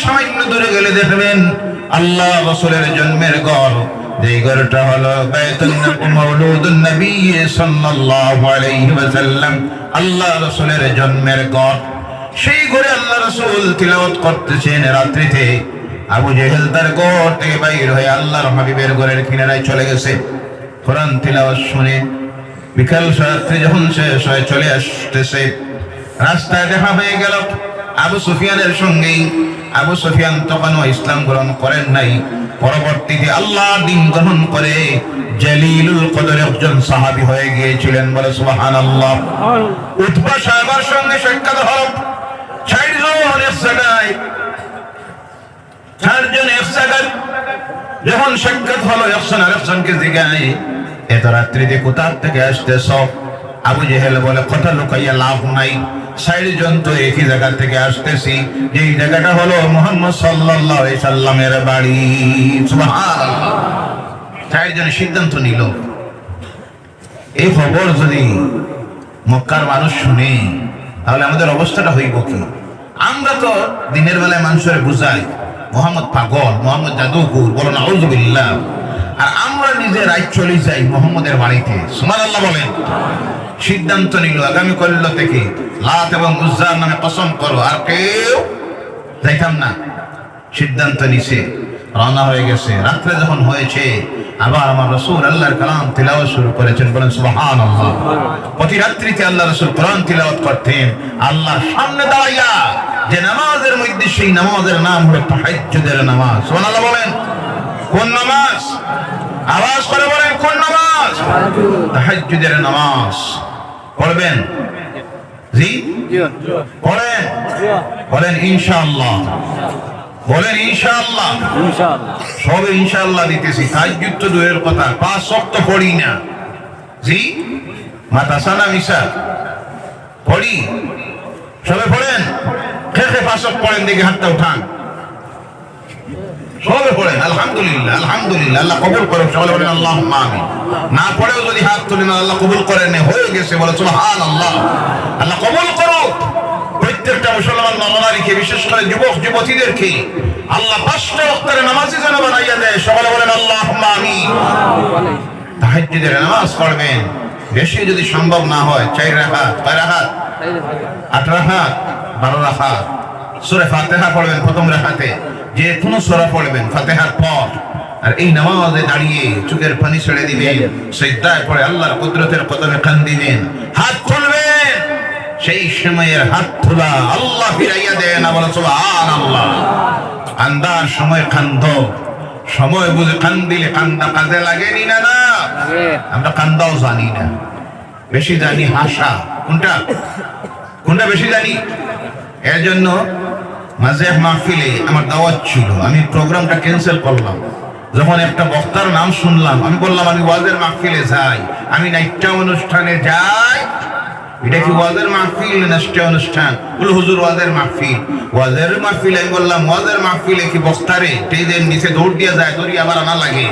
সামান্য দূরে গেলে দেখবেন আল্লাহ রাসূলের জন্মের ঘর, যেই ঘরটা হলো বাইতুল মাউলুদুন নবী সাল্লাল্লাহু আলাইহি ওয়াসাল্লাম, আল্লাহ রাসূলের জন্মের ঘর। সেই ঘরে আল্লাহ রাসূল তিলাওয়াত করতেছেন রাত্রিতে। আবু জেহেল তার ঘর থেকে বাইর হয়ে আল্লাহর হাবিবের ঘরের কিনারায় চলে গেছে কোরআন তিলাওয়াত শুনে। বিকাল রাত্রি যখন শেষ হয়ে চলে আসতেছে, রাস্তায় দেখা হয়ে গেল আবু সুফিয়ানের সঙ্গে। আবু সুফিয়ান তখনও ইসলাম গ্রহণ করেন নাই, পরবর্তীতে আল্লাহর দ্বীন গ্রহণ করে জলিলুল কদর একজন সাহাবী হয়ে গিয়েছিলেন। বলে সুবহানাল্লাহ। উতবা সাহাবার সঙ্গে সাক্ষাৎ হল। চারজন এক জায়গায় যখন সাক্ষাৎ হলো, একজন আরেকজনকে জিজ্ঞাসা, এত রাত্রিতে কোথা থেকে আসতেছ? আবু জেহেল বলে, কথা লুকাইয়া লাভ নাই, ৬০ জন তো একই জায়গা থেকে আসতেছি, যেই জায়গাটা হলো মুহাম্মদ সাল্লাল্লাহু আলাইহি সাল্লামের বাড়ি। সুবহানাল্লাহ। ৬০ জন সিদ্ধান্ত নিল, এই খবর যদি মক্কার মানুষ শুনে তাহলে আমাদের অবস্থাটা হইব কি? আমরা তো দিনের বেলায় মানুষের বুঝাই মোহাম্মদ পাগল, মোহাম্মদ জাদুকর, বলো নাউযুবিল্লাহ, আর আমরা নিজে রাত চলে যাই মোহাম্মদের বাড়িতে। সুবহানাল্লাহ বলেন। সিদ্ধান্ত নিল আগামী কল্য থেকে লাত এবং উজ্জার নামে কসম করো, আর কেউ যাইতাম না। সিদ্ধান্ত নিছে, রওনা হয়ে গেছে। রাত্রে যখন হয়েছে, আবার আমার রাসূল আল্লাহর কালাম তিলাওয়াত শুরু করেছেন। বলেন সুবহানাল্লাহ। প্রতি রাত্রিতে আল্লাহ রাসূল কোরআন তিলাওয়াত করতেন আল্লাহর সামনে দাঁড়াইয়া, যে নামাজের মধ্যে সেই নামাজের নাম হলো তাহাজ্জুদের নামাজ। সুবহানাল্লাহ বলেন। কোন নামাজ? আওয়াজ করে বলেন, কোন নামাজ? তাহাজ্জুদের নামাজ পড়বেন। জি পড়েন, বলেন ইনশাআল্লাহ, বলেন ইনশাআল্লাহ। সবে ইনশাআল্লাহ দিতেছি। তাহাজ্জুদ তো দূরের কথা, ৫ ওয়াক্ত পড়ি না। জি মাতাসানা মিশা পড়ি, সবে পড়েন। কে ৫ ওয়াক্ত পড়েন দেখে হাতটা উঠান। সবে পড়েন আলহামদুলিল্লাহ, আলহামদুলিল্লাহ। আল্লাহ কবুল করুক। সকলে বলেন আল্লাহুম্মা আমিন। না পড়েও যদি হাত তুলেন আল্লাহ কবুল করেন, হয়ে গেছে, বলে সুবহানাল্লাহ। আল্লাহ কবুল করুক। প্রত্যেকটা মুসলমান নরনারীকে, বিশেষ করে যুবক যুবতীদেরকে আল্লাহ ৫টা ওয়াক্তের নামাজি যেন বানাইয়া দেয়। সকলে বলেন আল্লাহুম্মা আমিন। তাহাজ্জুদের নামাজ পড়বেন। বেশি যদি সম্ভব না হয় ৪ রাকাত, ৬ রাকাত, ৮ রাকাত, ১২ রাকাত। সূরা ফাতিহা পড়বেন প্রথম রাকাতে, যে কোনো সূরা পড়বেন ফাতিহার পর। আর এই নামাজে দাঁড়িয়ে চোখের পানি ছেড়ে দিবেন, সিজদায় পড়ে আল্লাহর কুদরতের কদমে কান দিবেন, হাত তুলবেন। সেই সময়ের হাত তোলা আল্লাহ ফিরাইয়া দেন। বলেন সুবহানাল্লাহ। কান্দার সময় কান্দ, সময় বুঝে কান দিলে কান্দা কাজে লাগেনি না? না, আমরা কান্দাও জানি না, বেশি জানি হাসা। কোনটা কোনটা বেশি জানি? এর জন্য মাঝে মাহফিলে আমার দাওয়াত ছিল, আমি প্রোগ্রামটা ক্যান্সেল করলাম। যখন একটা বক্তার নাম শুনলাম, আমি বললাম আমি ওয়াজের মাহফিলে যাই, আমি নাইটটা অনুষ্ঠানে যাই। এটা কি ওয়াজের মাহফিল না নাট্য অনুষ্ঠান? বলে হুজুর ওয়াজের মাহফিল। ওয়াজের মাহফিলে আমি বললাম ওয়াজের মাহফিলে কি বক্তারে স্টেজের নিচে দৌড় দিয়ে যায়, দৌড়ি আবার আনা লাগে?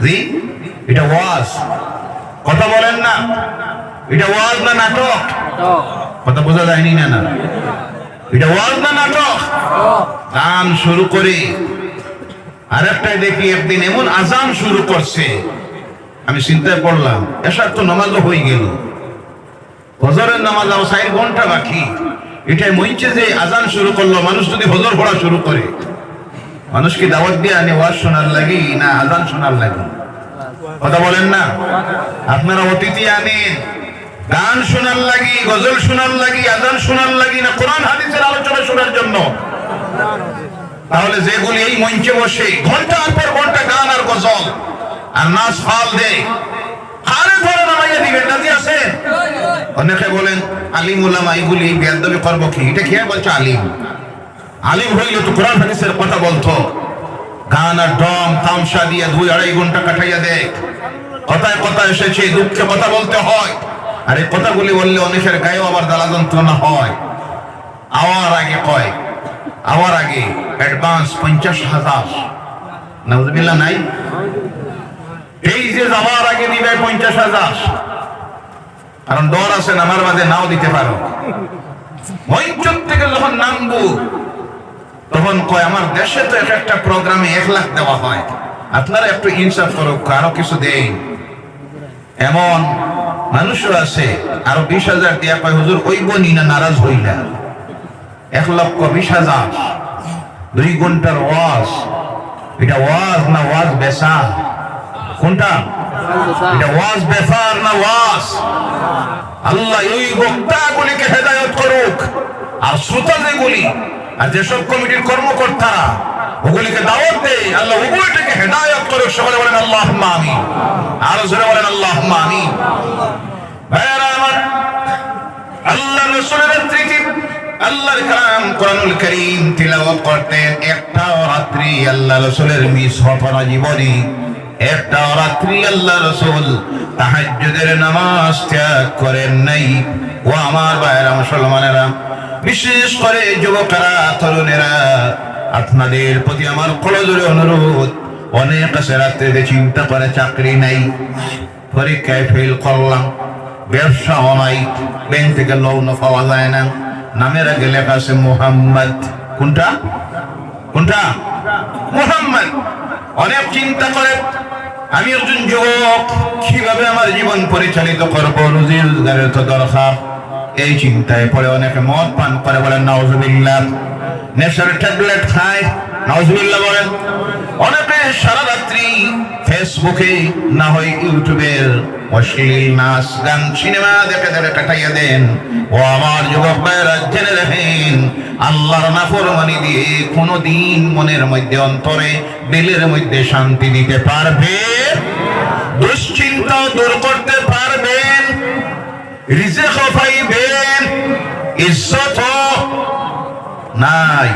জি, এটা ওয়াজ। কথা বলেন না, এটা ওয়াজ না নাটক? কথা বোঝা যায়নি না? না, এটা ওয়াজ না নাটক? গান শুরু করে আরেকটাই দেখি একদিন এমন আজান শুরু করছে, আমি চিন্তায় পড়লাম এসার তো নামাজও হয়ে গেল, ফজরের নামাজ আরো ৪ ঘন্টা বাকি। এটাই মঞ্চে যে আজান শুরু করলো, মানুষ যদি ফজর পড়া শুরু করে, মানুষ কি দাওয়াত দিয়ে আনে ওয়াজ শোনার লাগি না আজান শোনার লাগি? কথা বলেন না? আপনারা অতিথি আনেন গান শোনার লাগি, গজল শোনার লাগি, আজান শোনার লাগি, না কোরআন হাদিসের আলোচনা শোনার জন্য? তাহলে যেগুলি এই মঞ্চে বসে ঘন্টার পর ঘন্টা গান আর গজল আর নাচ ফাল দেয়, আরে ধরে নামাইয়া দিবেন, রাজি আছেন? অনেকে বলেন আলিম উলামা এগুলি বেয়াদবি করবো কি? এটা কি বলছে আলিম? আলিম হইলে তো কোরআন হাদিসের কথা বলতো। গান আর ডম তামসা দিয়ে ২-২.৫ ঘন্টা কাটাইয়া দেয়। কথায় কথা এসেছে, দুঃখে কথা বলতে হয়। আর এই কথাগুলি বললে অনেকের গায়েও আবার জ্বালা যন্ত্রণা হয়। আওয়ার আগে কয়, আওয়ার আগে অ্যাডভান্স ৫০,০০০। নাউযুবিল্লাহ নাই? এই যে যাওয়ার আগে দিবে ৫০,০০০, কারণ ডর আছে নামার বাদে নাও দিতে পারো। মঞ্চ থেকে যখন নামবো তখন যখন কয় আমার দেশে তো একটা প্রোগ্রামে 1 লাখ দেওয়া হয়, আপনারা একটু ইনসাফ করুক, আরো কিছু দেই। এমন মানুষও আছে আরো 20,000 দিয়া কয় হুজুর ওইব নি না নারাজ হইলা। 1,20,000 2 ঘন্টার ওয়াজ, এটা ওয়াজ না ওয়াজ বেচা? কোনটা? এটা ওয়াজ বেচার না ওয়াজ? আল্লাহ ওই বক্তাগুলিকে হেদায়েত করুক, আর শ্রোতা যেগুলি আর যেসব কমিটির কর্মকর্তারা ওগুলিকে দাওয়াত দেয়, আল্লাহ উভয়টাকে হেদায়েত করুক। সকলে বলেন আল্লাহুম্মা আমিন। আর জোরে বলেন আল্লাহুম্মা আমিন। ভাইরা আমার, আল্লাহ রাসূলের তৃতীয় আল্লাহর কালাম কোরআনুল কারীম তিলাওয়াত করতেন। একটা রাত্রি আল্লাহ রাসূলের মিস হতো না জীবনে। একটা রাত্রি আল্লাহ রাসূল তাহাজ্জুদের নামাজ ত্যাগ করেন নাই। ও আমার ভাইরা মুসলমানেরা, বিশেষ করে যুবকেরা, তরুণেরা, আপনাদের প্রতি আমার কলজোরে অনুরোধ। অনেক আছে রাত্রিতে চিন্তা করে চাকরি নাই, পরীক্ষায় ফেল করলাম, ব্যবসাও নাই, ব্যাংক থেকে লোন পাওয়া যায় না, নামের আগে লেখা আছে মুহাম্মদ। কোনটা? কোনটা? মুহাম্মদ। অনেক চিন্তা করে আমি একজন যুবক, কিভাবে আমার জীবন পরিচালিত করবো, রুজি রোজগারের তো দরকার। এই চিন্তায় পড়ে অনেকে মদ পান করে, বলেন নাউজুবিল্লাহ। নেশার ট্যাবলেট খায়, নাউজুবিল্লাহ বলেন। অনেকে সারা রাত্রি ফেসবুকে না হয় ইউটিউবের অশ্লীল নাচ গান সিনেমা দেখে দেখে কাটাইয়া দেন। ও আমার যুবক ভাইরা, জেনে রাখেন আল্লাহর নাফরমানি দিয়ে কোনদিন মনের মধ্যে, অন্তরে, দিলের মধ্যে শান্তি দিতে পারবে? দুশ্চিন্তা দূর করতে পারবেন? রিজিক পাইবেন? ইজ্জত নাই।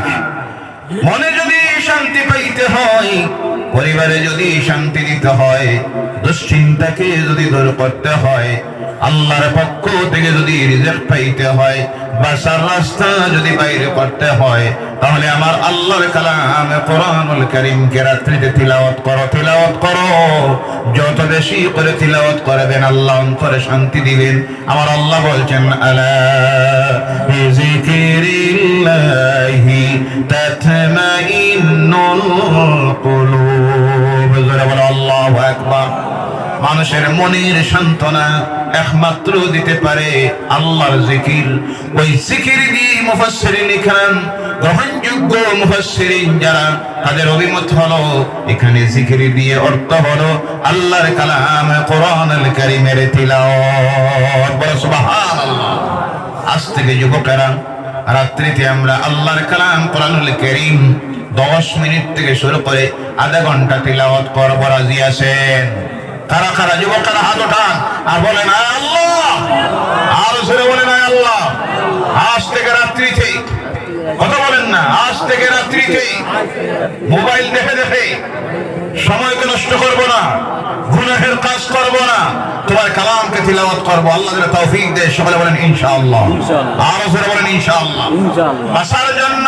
মনে যদি শান্তি পাইতে হয়, পরিবারে যদি শান্তি দিতে হয়, দুশ্চিন্তাকে যদি দূর করতে হয়, আল্লাহর পক্ষ থেকে যদি রিজিক পাইতে হয়, বাঁচার রাস্তা যদি বাইরে করতে হয়, তাহলে আমার আল্লাহর কালাম কোরআনুল কারীমকে রাত্রিতে তিলাওয়াত করো, তিলাওয়াত করো। যত বেশি করে তিলাওয়াত করবেন, আল্লাহ অন্তরে শান্তি দিবেন। আমার আল্লাহ বলছেন, আলা বিযিকরিল্লাহি তাতমাইন্নুল কুলুব। জোরে বলো আল্লাহু আকবার। মানুষের মনের সান্ত্বনা একমাত্র দিতে পারে আল্লাহর জিকির। ওই জিকির দিয়ে মুফাসসিরিন ইকরাম, গ্রহণযোগ্য মুফাসসিরিন যারা, তাদের অভিমত হলো এখানে জিকির দিয়ে অর্থ হলো আল্লাহর কালাম কোরআনুল কারীমের তিলাওয়াত। বলো সুবহানাল্লাহ। আজ থেকে যুবকেরা, রাত্রিতে আমরা আল্লাহর কালাম কোরআনুল কারীম 10 মিনিট থেকে শুরু করে আধা ঘন্টা তিলাওয়াত করব। রাজি আছেন? কারা কারা যুবকেরা হাত ওঠান আর বলেন আল্লাহ। আর জোরে বলেন আল্লাহ। আজ থেকে রাত্রিতে, কথা বলেন না, আজ থেকে রাত্রিতে মোবাইল দেখে দেখে সময়কে নষ্ট করব না, গুনাহের কাজ করব না, তোমার কালামকে তিলাওয়াত করব। আল্লাহ যেন তৌফিক দেয়। সকলে বলেন ইনশাআল্লাহ। আর জোরে বলেন ইনশাআল্লাহ। বাঁচার জন্য,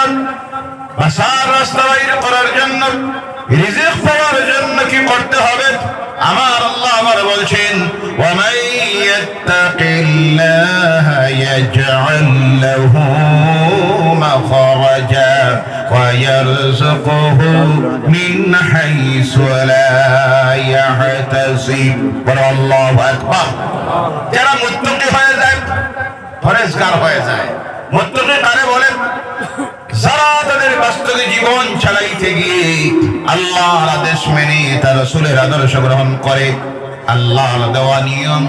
বাঁচার রাস্তা বাইর করার জন্য, রিজিক পাওয়ার জন্য কি করতে হবে? আমার আল্লাহ আমার বলছেন, ওয়া মান ইয়াত্তাকিল্লাহা ইয়াজআল লাহু মাখরাজা ওয়া ইয়ারযুকুহু মিন হাইসু লা ইয়াহতাসিব। আল্লাহু আকবার। যারা মুত্তাকি হয়ে যায়, পরেজগার হয়ে যায়। মুত্তাকি কারে বলেন? যারা তাদের বাস্তবে জীবন চালাইতে গিয়ে আল্লাহর আদেশ মেনে তার রাসূলের আদর্শ গ্রহণ করে, আল্লাহর দেওয়া নিয়ম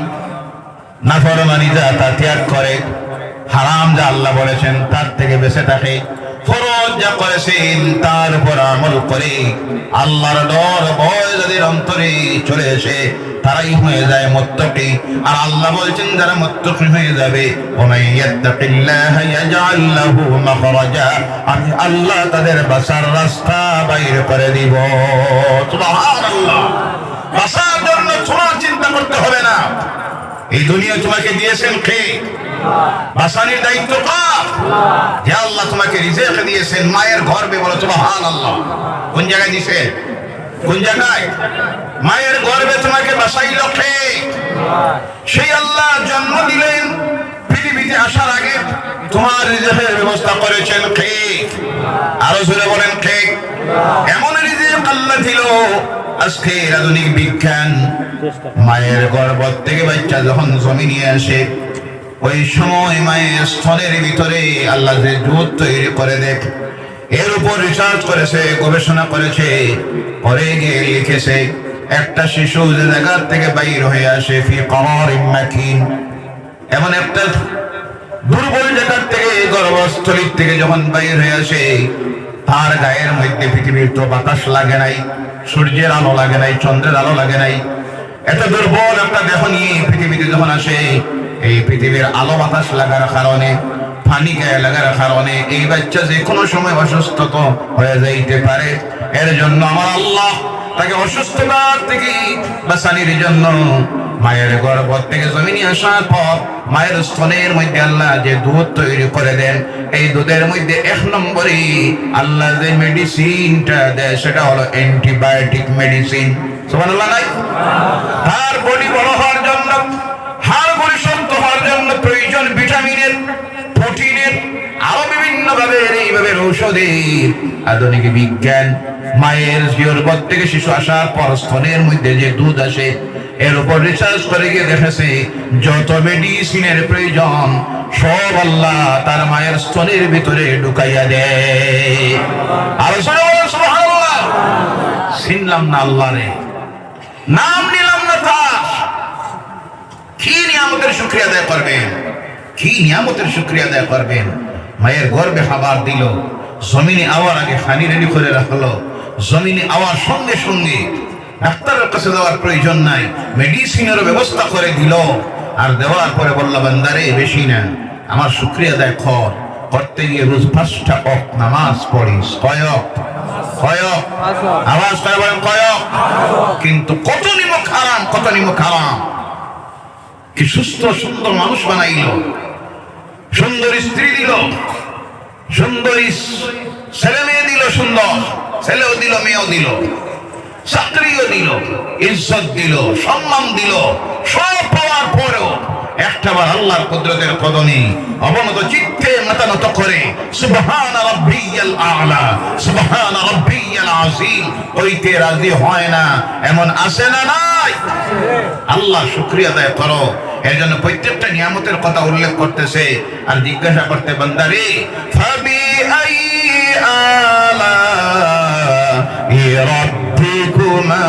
নাফরমানি যা তা ত্যাগ করে, হারাম যা আল্লাহ বলেছেন তার থেকে বেঁচে থাকে, ফরজ যা করেছেন তার উপর আমল করে, আল্লাহর ডর ভয় যাদের অন্তরে চলে এসে তারাই হয়ে যায় মুত্তাকি। আর আল্লাহ বলছেন যারা মুত্তাকি হয়ে যাবে, ওমাই ইয়াত্তাকিল্লাহা ইয়াজআল লাহু মাখরাজা, আমি আল্লাহ তাদের বাঁচার রাস্তা বাইর করে দিব। সুবহানাল্লাহ। বাঁচার জন্য তোমার চিন্তা করতে হবে না। এই দুনিয়া তোমাকে দিয়েছেন কে? বাঁচানোর দায়িত্ব কার? যে আল্লাহ তোমাকে রিজিক দিয়েছেন মায়ের গর্ভে। বলো সুবহানাল্লাহ। কোন জায়গায় দিয়েছেন? কোন জায়গায়? মায়ের গর্ভে তোমাকে বাঁচাইল কে? সেই আল্লাহ জন্ম দিলেন, পৃথিবীতে পৃথিবীতে আসার আগে তোমার রিজিকের ব্যবস্থা করেছেন কে? আরো জোরে বলেন কে? এমন রিজিক আল্লাহ দিল, আজকে আধুনিক বিজ্ঞান মায়ের গর্ভ থেকে বাচ্চা যখন জমিনে আসে ওই সময় মায়ের স্তনের ভিতরে আল্লাহ যে দুধ তৈরি করে দেয়, এর উপর রিসার্চ করেছে, গবেষণা করেছে, পরে গিয়ে লিখেছে একটা শিশু যে জায়গার থেকে বাইর হয়ে আসে ফি করারিন মাকিন, এমন একটা দুর্বল জায়গার থেকে গর্ভস্থলীর থেকে যখন বাইর হয়ে আসে, তার গায়ের মধ্যে পৃথিবীর তো বাতাস লাগে নাই, সূর্যের আলো লাগে নাই, চন্দ্রের আলো লাগে নাই, এত দুর্বল একটা দেহ নিয়ে পৃথিবীতে যখন আসে, এই পৃথিবীর আলো বাতাস লাগার কারণে, পানি গায়ে লাগার কারণে এই বাচ্চা যে কোনো সময় অসুস্থ হয়ে যাইতে পারে। এর জন্য আমার আল্লাহ তাকে অসুস্থতা থেকে বাঁচানোর জন্য মায়ের গর্ভ থেকে জমিনে আসার পর মায়ের স্তনের মধ্যে আল্লাহ যে দুধ তৈরি করে দেন, এই দুধের মধ্যে এক নম্বরে আল্লাহ যে মেডিসিনটা দেয় সেটা হলো অ্যান্টিবায়োটিক মেডিসিন। সুবহানাল্লাহ নাই? তার বডি বড় হওয়ার জন্য, হাড় পরিশক্ত হওয়ার জন্য প্রয়োজন ভিটামিনের, প্রোটিনের, আরো বিভিন্ন ভাবে এইভাবে ঔষধের। আধুনিক বিজ্ঞান মায়ের গর্ভ থেকে শিশু আসার পর স্তনের মধ্যে যে দুধ আসে এর উপর রিসার্চ করে গিয়ে দেখেছে যত মেডিসিনের প্রয়োজন সব আল্লাহ তার মায়ের স্তনের ভিতরে ঢুকাইয়া দেয়। আর সুবহানাল্লাহ, চিনলাম না আল্লাহ রে, নাম নিলাম না তার, কি নিয়ামতের শুকরিয়া আদায় করবেন, কি নিয়ামতের শুকরিয়া আদায় করবেন। মায়ের গর্ভে খাবার দিল, জমিনে আওয়ার আগে পানি রেডি করে রাখলো, জমিনে আওয়ার সঙ্গে সঙ্গে ডাক্তারের কাছে যাওয়ার প্রয়োজন নাই, মেডিসিনের ব্যবস্থা করে দিল। আর দেওয়ার পরে বলল বান্দারে বেশি না, আমার শুকরিয়া আদায় কর। করতে গিয়ে রোজ 5টা ওয়াক্ত নামাজ পড়িস। কয়ক? কয়ক? আওয়াজ করে বলেন কয়ক? কিন্তু কত নিমক হারাম, কত নিমক হারাম। কি সুস্থ সুন্দর মানুষ বানাইল, সুন্দর স্ত্রী দিল, সুন্দরী ছেলে মেয়ে দিল, সুন্দর ছেলেও দিল, মেয়েও দিল, চাকরিও দিল, ইজ্জত দিল, সম্মান দিল। সব পাওয়ার পরেও একটাবার আল্লাহর কুদরতের কদমে অবনত চিত্তে মাথা নত করে সুবহান রাব্বিয়াল আ'লা, সুবহান রাব্বিয়াল আযীম কইতে রাজি হয় না, এমন আছে না নাই? আল্লাহ শুকরিয়া আদায় করো। এর জন্য প্রত্যেকটা নিয়ামতের কথা উল্লেখ করতেছে আর জিজ্ঞাসা করতে বান্দারে ফাবি আই আলা রাব্বিকুমা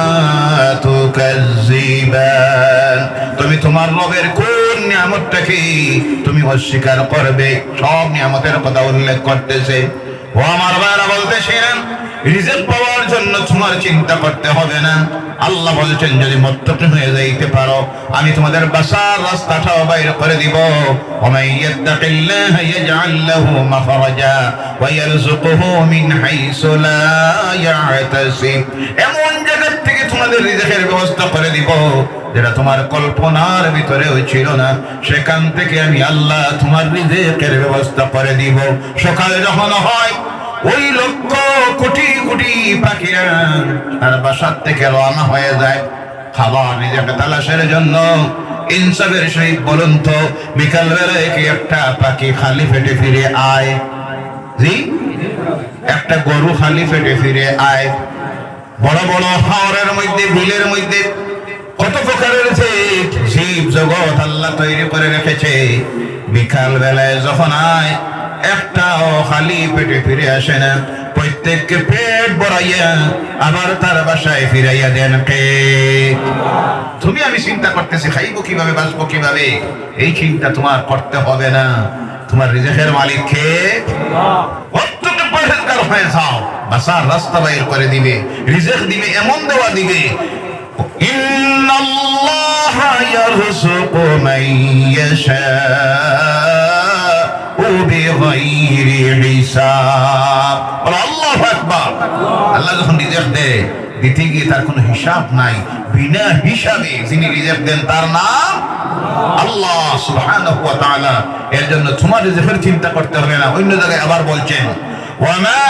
তুকাজ্জিবান, তুমি তোমার রবের কোন নিয়ামতটাকে তুমি অস্বীকার করবে? সব নিয়ামতের কথা উল্লেখ করতেছে। ও আমার ভাইরা বলতেছিলেন রিজিক পাওয়ার জন্য তোমার চিন্তা করতে হবে না। আল্লাহ বলেছেন যদি মুত্তাকি হয়ে যাইতে পারো আমি তোমাদের বাসার রাস্তাটাও বাইর করে দিব। ওয়া ইয়াত্তাকিল্লাহ ইয়াজআল লাহু মাখরাজা ওয়া ইয়ারযুকুহু মিন হাইসু লা ইয়াহতাসিব, এমন জায়গা থেকে তোমাদের রিজিকের ব্যবস্থা করে দিব যেটা তোমার কল্পনার ভিতরেও ছিল না। সেখান থেকে আমি আল্লাহ তোমার রিজিকের ব্যবস্থা করে দিব। সকালে যখন হয় ওই লক্ষ কোটি কোটি পাখিরা তার বাসার থেকে রওনা হয়ে যায় খাবার নিজেকে তালাশের জন্য। ইনসাফের সহিত বলুন তো বিকাল বেলায় কি একটা পাখি খালি পেটে ফিরে আয়? জি, একটা গরু খালি পেটে ফিরে আয়? বড় বড় হাওরের মধ্যে, বিলের মধ্যে কত প্রকারের জীব জগৎ আল্লাহ তৈরি করে রেখেছে। বিকাল বেলায় যখন আয় একটাও খালি পেটে ফিরে আসে না, প্রত্যেককে পেট ভরাইয়া আবার তার বাসায় ফিরাইয়া দেন কে? তুমি আমি চিন্তা করতেছি খাইবো কিভাবে, বাঁচবো কিভাবে, এই চিন্তা তোমার করতে হবে না। তোমার রিজিকের মালিক কে? অত্যন্ত পরিষ্কার হয়ে যাও, বাসার রাস্তা বাইর করে দিবে, রিজিক দিবে, এমন দেওয়া দিবে ইন্নাল্লাহা ইয়ারযুকু মান ইয়াশা বিগাইরি হিসাব। আল্লাহু আকবার। আল্লাহ যখন রিজিক দেয় দিতে গিয়ে তার কোনো হিসাব নাই, বিনা হিসাবে যিনি রিজিক দেন তার নাম আল্লাহ সুবহানাহু ওয়া তাআলা। এর জন্য তোমার রিজিকের চিন্তা করতে হবে না। অন্য জায়গায় আবার বলছেন ওয়া মা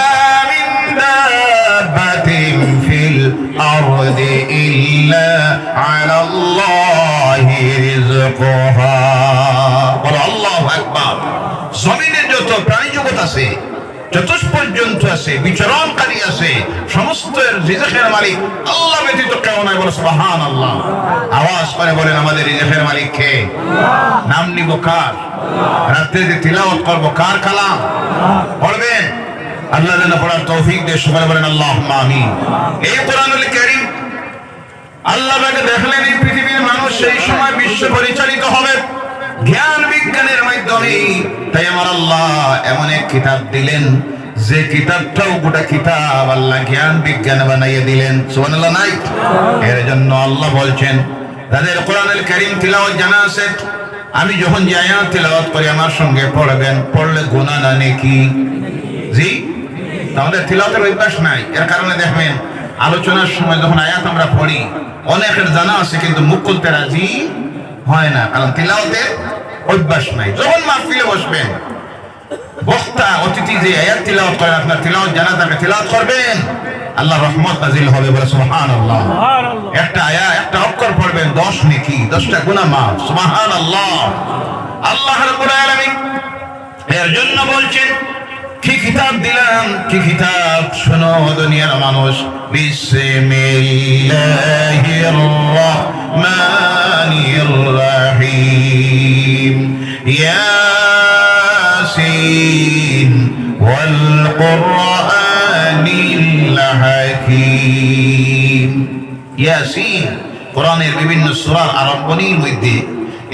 মিন দাব্বাতিন ফিল আরদি ইল্লা আলাল্লাহি রিজকুহা। আল্লাহু আকবার। আছে, চতুষ্পদ জন্তু আছে, বিচরণকারী আছে, সমস্ত রিজকের মালিক আল্লাহ ব্যতীত কেউ নাই। বলে সুবহানাল্লাহ। আওয়াজ করে বলেন আমাদের রিজকের মালিক কে? নাম নিব কার? রাত্রে যে তিলাওয়াত করব কার কালাম পড়বেন? আল্লাহ যেন পড়ার তৌফিক দেয়। সবাই বলেন আল্লাহুম্মা আমিন। এই কোরআনুল কারীম আল্লাহ পাকে দেখলেন এই পৃথিবীর মানুষ সেই সময় বিশ্ব পরিচালিত হবে জ্ঞান বিজ্ঞানের মাধ্যমে। তাই আমার আল্লাহ এমন এক কিতাব দিলেন যে কিতাবটাও গোটা কিতাব আল্লাহ জ্ঞান বিজ্ঞান বানাইয়ে দিলেন। সুবহানাল্লাহ নাই? এর জন্য আল্লাহ বলছেন যাদের কোরআনুল কারীম তিলাওয়াত জানা আছে, আমি যখন যে আয়াত তিলাওয়াত করি আমার সঙ্গে পড়বেন, পড়লে গুনাহ না নেকি? জি, আমাদের তিলাওয়াতের অভ্যাস নাই। এর কারণে দেখবেন আলোচনার সময় যখন আয়াত আমরা পড়ি অনেকের জানা আছে কিন্তু মুখ খুলতে রাজি হয় না, কারণ তিলাওয়াতের অভ্যাস নাই। যখন মাহফিলে বসবেন বক্তা অতিথি যে আয়াত তিলাওয়াত করেন, আপনার তিলাওয়াত জানা থাকে, তিলাওয়াত করবেন, আল্লাহর রহমত নাজিল হবে। বলে সুবহানাল্লাহ। একটা আয়াত একটা অক্ষর পড়বেন 10 নেকি, 10টা গুনাহ মাফ। সুবহানাল্লাহ। আল্লাহ রাব্বুল আলামিন এর জন্য বলছেন কি কিতাব দিলাম, কি কিতাব শোনো দুনিয়ার মানুষ। বিসমিল্লাহির রহমানির রহিম। ইয়াসিন ওয়াল কুরআনিল হাকীম। ইয়াসিন কোরআনের বিভিন্ন সূরার আরম্ভণীর মধ্যে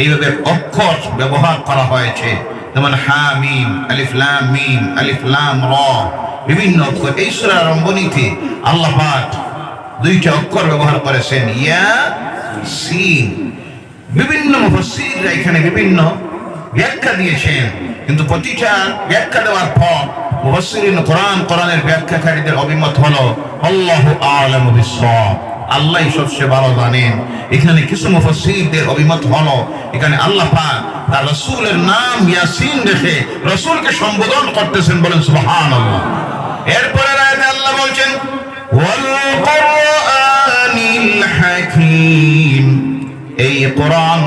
এইভাবে অক্ষর ব্যবহার করা হয়েছে, যেমন হামিম, আলিফ লাম মিম, আলিফ লাম র, বিভিন্ন অক্ষর। এই সূরার আরম্ভণীতে আল্লাহ পাক 2টা অক্ষর ব্যবহার করেছেন, ইয়াসিন। বিভিন্ন মুফাসসিররা এখানে বিভিন্ন ব্যাখ্যা দিয়েছেন, কিন্তু প্রতিটা ব্যাখ্যা দেওয়ার পর মুফাসসিরিন কোরআনের ব্যাখ্যাকারীদের অভিমত হলো আল্লাহু আ'লামু বিস-সাওয়াব, আল্লাহই সবচেয়ে ভালো জানেন। এখানে কিছু মুফাসসিরদের অভিমত হলো এখানে আল্লাহ পাক তার রাসূলের নাম ইয়াসিন রেখে রাসূলকে সম্বোধন করতেছেন। বলেন সুবহানাল্লাহ। এরপরে আয়াতে আল্লাহ বলছেন ওয়াল কুরআনিল হাকীম। এই কোরআন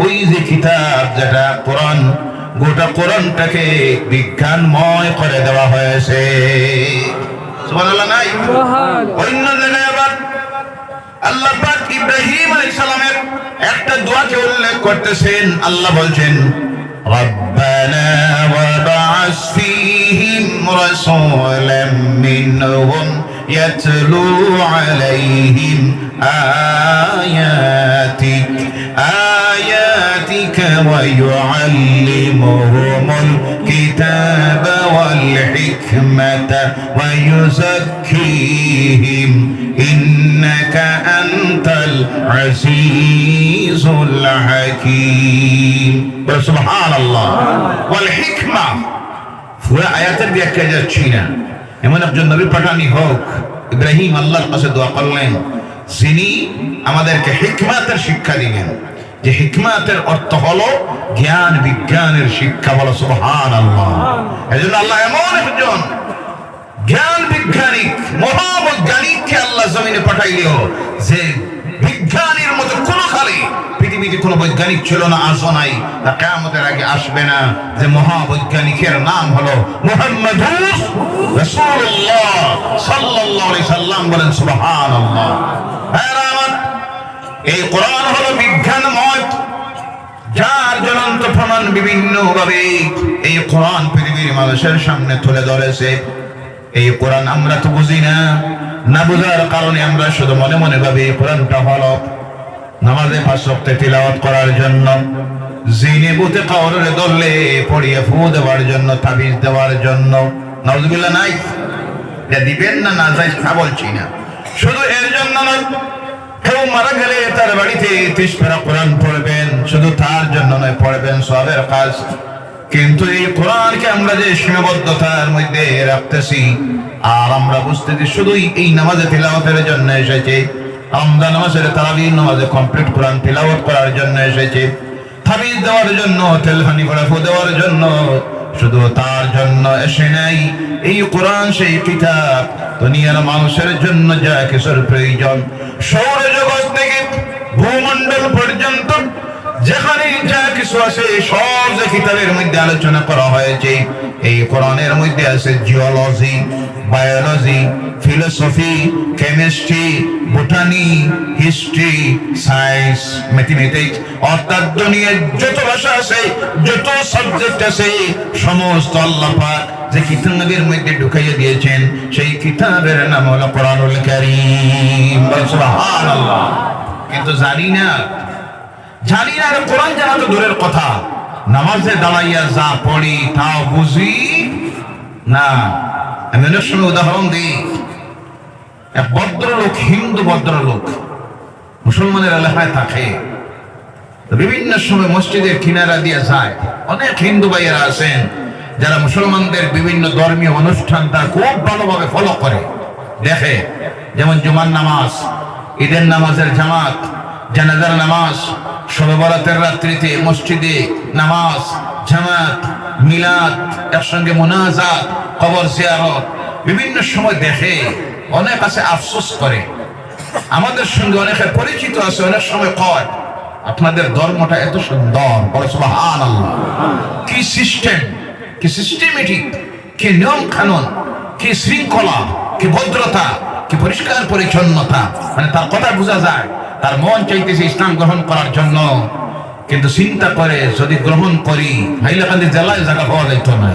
ওই যে কিতাব যেটা কোরআন, গোটা কোরআনটাকে বিজ্ঞানময় করে দেওয়া হয়েছে। সুবহানাল্লাহ নাই? অন্য জায়গায় আবার আল্লাহ পাক ইব্রাহিম আলাইহিস সালামের একটা দোয়াকে উল্লেখ করতেছেন। আল্লাহ বলছেন রব্বানা ওয়াবআস ফীহিম রাসূলাম মিনহুম ইয়াতলু আলাইহিম আয়াতিকা ওয়া ইউআল্লিমুহুমুল কিতাবা ওয়াল হিকমাতা ওয়া ইউযাক্কিহিম ইন্নাকা আনতাল আজিজুল হাকীম। সুবহানাল্লাহ। ওয়াল হিকমা, পুরো আয়াতের ব্যাখ্যা যাচ্ছি না। এমন একজন নবী পাঠানি হোক, ইব্রাহিম আল্লাহর কাছে দোয়া করলেন যিনি আমাদেরকে হিকমাতের শিক্ষা দিবেন, যে হিকমাতের অর্থ হলো জ্ঞান বিজ্ঞানের শিক্ষা। বলো সুবহানাল্লাহ। এজন্য আল্লাহ এমন একজন জ্ঞান বিজ্ঞানিক মহাবৈজ্ঞানিককে আল্লাহ জমিনে পাঠাইলেও যে বিজ্ঞানীর মতো কোন কালে পৃথিবীতে কোনো বৈজ্ঞানিক ছিল না, আজও নাই, তা কিয়ামতের আগে আসবে না, যে মহাবৈজ্ঞানিকের নাম হলো মুহাম্মাদুর রাসূলুল্লাহ সাল্লাল্লাহু আলাইহি সাল্লাম। বলেন সুবহানাল্লাহ। এই কোরআন হলো বিজ্ঞানময়, যার জ্বলন্ত প্রমাণ বিভিন্ন ভাবে এই কোরআন পৃথিবীর মানুষের সামনে তুলে ধরেছে। এই কোরআন আমরা তো বুঝি না, না বুঝার কারণে আমরা শুধু মনে মনে ভাবি এই কোরআনটা হলো নামাজে 5 ওয়াক্ত তিলাওয়াত করার জন্য, জিনে বুতে কাউরে দললে পড়িয়ে ফু দেওয়ার জন্য, তাবিজ দেওয়ার জন্য। নাউযুবিল্লাহ নাই? যা দিবেন না না যাই তা বলছি না, শুধু এর জন্য নয়। কেউ মারা গেলে তার বাড়িতে 30 পারা কোরআন পড়বেন, শুধু তার জন্য নয়, পড়বেন সওয়াবের কাজ। কিন্তু এই কোরআনকে আমরা যে সীমাবদ্ধতার মধ্যে রাখতেছি, আর আমরা বুঝতেছি শুধুই এই নামাজে তিলাওয়াতের জন্য এসেছে, রমজান মাসের তারাবির নামাজে কমপ্লিট কোরআন তিলাওয়াত করার জন্য এসেছে, তাবিজ দেওয়ার জন্য, তেলহানি করা ফু দেওয়ার জন্য, শুধু তার জন্য এসে নাই। এই কোরআন সেই কিতাব দুনিয়ার মানুষের জন্য যা কিছুর প্রয়োজন, সৌরজগৎ থেকে ভূমণ্ডল পর্যন্ত যেখানে যা কিছু আছে সব যে কিতাবের মধ্যে আলোচনা করা হয়েছে, এই কোরআনের মধ্যে আছে geology, biology, philosophy, chemistry, botany, history, science, mathematics, অর্থাৎ দুনিয়ার যত ভাষা আছে, যত সাবজেক্ট আছে, সমস্ত আল্লাহ পাক যে কিতাবের মধ্যে ঢুকাইয়ে দিয়েছেন, সেই কিতাবের নাম হলো কোরআনুল কারীম। সুবহানাল্লাহ। কিন্তু জানি না আর কোরআন জানা তো দূরের কথা, নামাজে দাঁড়াইয়া যা পড়ি তাও বুঝি না। আমি অনেক সময় উদাহরণ দিই, এক ভদ্রলোক, হিন্দু ভদ্রলোক, মুসলমানের এলাকায় থাকে, বিভিন্ন সময় মসজিদের কিনারা দিয়ে যায়। অনেক হিন্দু ভাইয়েরা আছেন যারা মুসলমানদের বিভিন্ন ধর্মীয় অনুষ্ঠানটা খুব ভালোভাবে ফলো করে, দেখে। যেমন জুমার নামাজ, ঈদের নামাজের জামাত, জানাজার নামাজ, শবে বরাতের রাত্রিতে মসজিদে নামাজ, জামাত, মিলাদ, একসঙ্গে মুনাজাত, কবর জিয়ারত, বিভিন্ন সময় দেখে। অনেক আছে আফসোস করে, আমাদের সঙ্গে অনেকের পরিচিত আছে, অনেক সময় কয় আপনাদের ধর্মটা এত সুন্দর, বলে সুবহানাল্লাহ। কি সিস্টেম, কি সিস্টেমেটিক, কি নিয়ম কানুন, কি শৃঙ্খলা, কি ভদ্রতা, কি পরিষ্কার পরিচ্ছন্নতা, মানে তার কথা বোঝা যায় তার মন চাইতেছে ইসলাম গ্রহণ করার জন্য। কিন্তু চিন্তা করে যদি গ্রহণ করি হাইলাকান্দি জেলায় জায়গা পাওয়া যাইতো না।